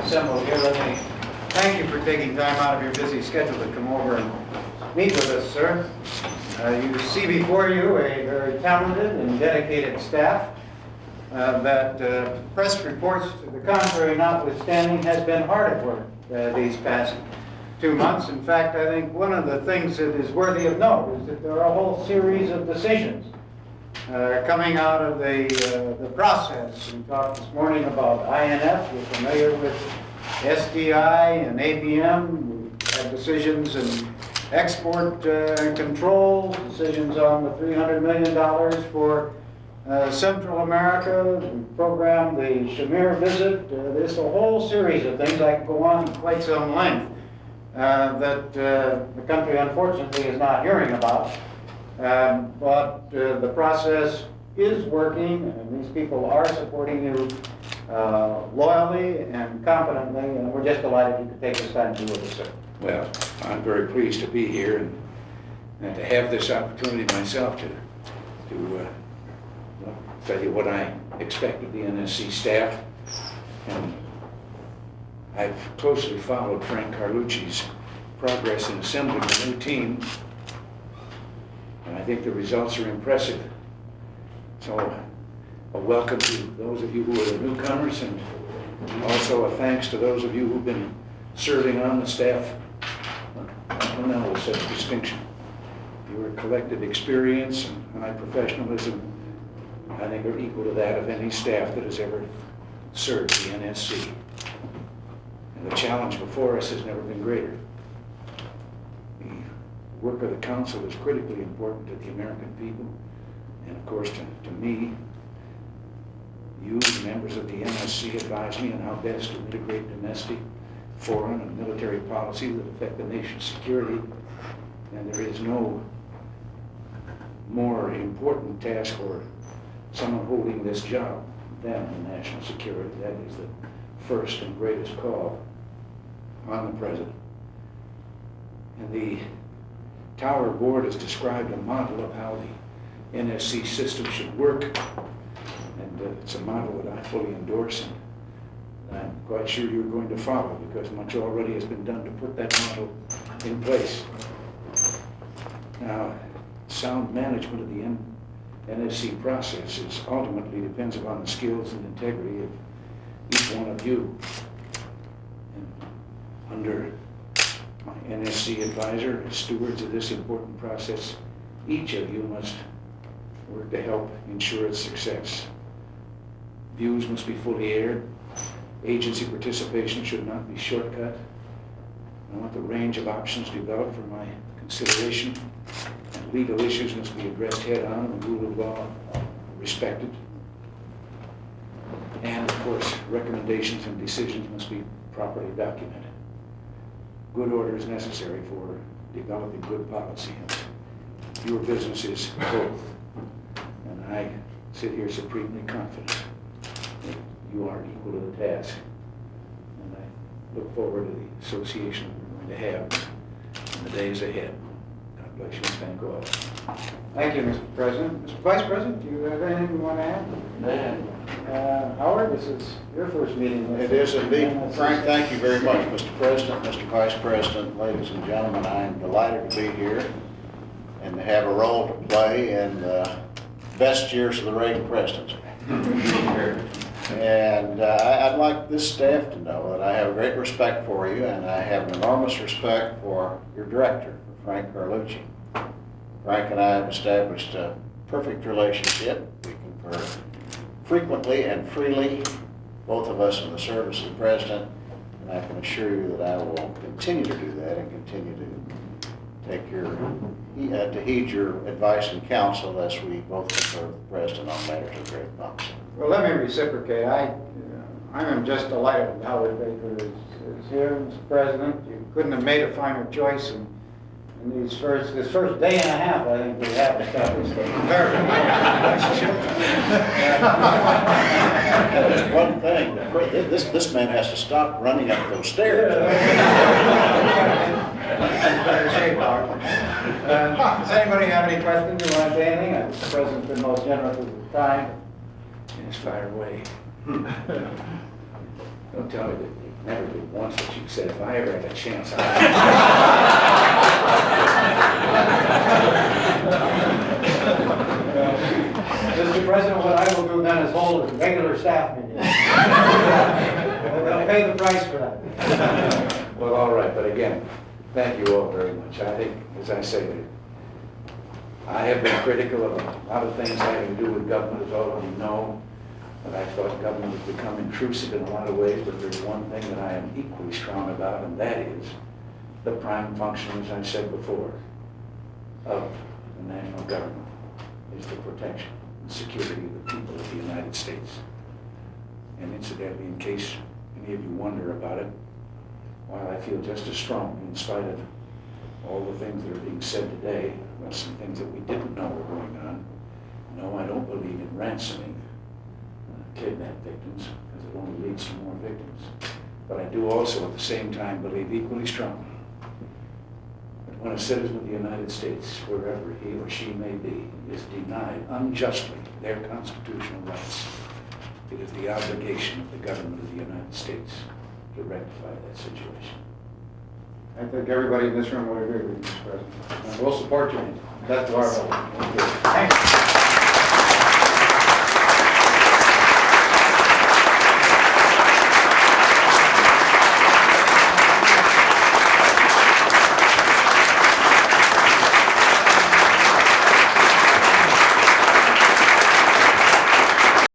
assembled here, let me thank you for taking time out of your busy schedule to come over and meet with us, sir. You see before you a very talented and dedicated staff that press reports to the contrary notwithstanding has been hard at work these past 2 months. In fact, I think one of the things that is worthy of note is that there are a whole series of decisions coming out of the process. We talked this morning about INF. You're familiar with SDI and ABM. We had decisions in export control, decisions on the $300 million for Central America, we programmed the Shamir visit. There's a whole series of things. I could go on quite some length that the country unfortunately is not hearing about. But the process is working, and these people are supporting you loyally and competently, and we're just delighted you could take this time to do with us, sir. Well, I'm very pleased to be here and to have this opportunity myself to tell you what I expect of the NSC staff. And I've closely followed Frank Carlucci's progress in assembling a new team, and I think the results are impressive. So a welcome to those of you who are the newcomers, and also a thanks to those of you who've been serving on the staff now with such distinction. Your collective experience and high professionalism, I think, are equal to that of any staff that has ever served the NSC. And the challenge before us has never been greater. The work of the Council is critically important to the American people, and of course to me. You, the members of the NSC, advise me on how best to integrate domestic, foreign, and military policy that affect the nation's security, and there is no more important task for someone holding this job than the national security. That is the first and greatest call on the President. And the Tower Board has described a model of how the NSC system should work, and it's a model that I fully endorse, and I'm quite sure you're going to follow, because much already has been done to put that model in place. Now, sound management of the NSC process ultimately depends upon the skills and integrity of each one of you. And under my NSC advisor, as stewards of this important process, each of you must work to help ensure its success. Views must be fully aired. Agency participation should not be shortcut. I want the range of options developed for my consideration, and legal issues must be addressed head-on and the rule of law respected. And of course, recommendations and decisions must be properly documented. Good order is necessary for developing good policy, and your business is both. And I sit here supremely confident that you are equal to the task. And I look forward to the association we're going to have in the days ahead. God bless you, and thank all. Thank you, Mr. President. Mr. Vice President, do you have anything you want to add? Man. Howard, this is your first meeting with It is indeed. NSC. Frank, thank you very much, Mr. President, Mr. Vice President, ladies and gentlemen. I am delighted to be here and to have a role to play in the best years of the Reagan presidency. And I'd like this staff to know that I have a great respect for you, and I have an enormous respect for your director, Frank Carlucci. Frank and I have established a perfect relationship. We confer frequently and freely, both of us in the service of the President, and I can assure you that I will continue to do that and continue to take to heed your advice and counsel as we both confer with the President on matters of great policy. Well, let me reciprocate. I am just delighted that Howard Baker is here, Mr. President. You couldn't have made a finer choice in this first day and a half. I think we have established a very There's one thing, this man has to stop running up those stairs. Better shape, Howard. Does anybody have any questions or want to say anything? The President's been most generous with his time. Yes, fire away. Don't tell me that never did once, but she said, if I ever had a chance, Mr. President, what I will do then is hold a regular staff meeting. They'll pay the price for that. Well, all right, but again, thank you all very much. I think, as I say, I have been critical of a lot of things having to do with government, as all of you know, that I thought government has become intrusive in a lot of ways, but there's one thing that I am equally strong about, and that is the prime function, as I said before, of the national government is the protection and security of the people of the United States. And incidentally, in case any of you wonder about it, while I feel just as strongly, in spite of all the things that are being said today, about some things that we didn't know were going on, no, I don't believe in ransoming kidnapped victims, because it only leads to more victims. But I do also, at the same time, believe equally strongly that when a citizen of the United States, wherever he or she may be, is denied unjustly their constitutional rights, it is the obligation of the government of the United States to rectify that situation. I think everybody in this room would agree with you, Mr. President. And we'll support you. That's our vote. Thank you.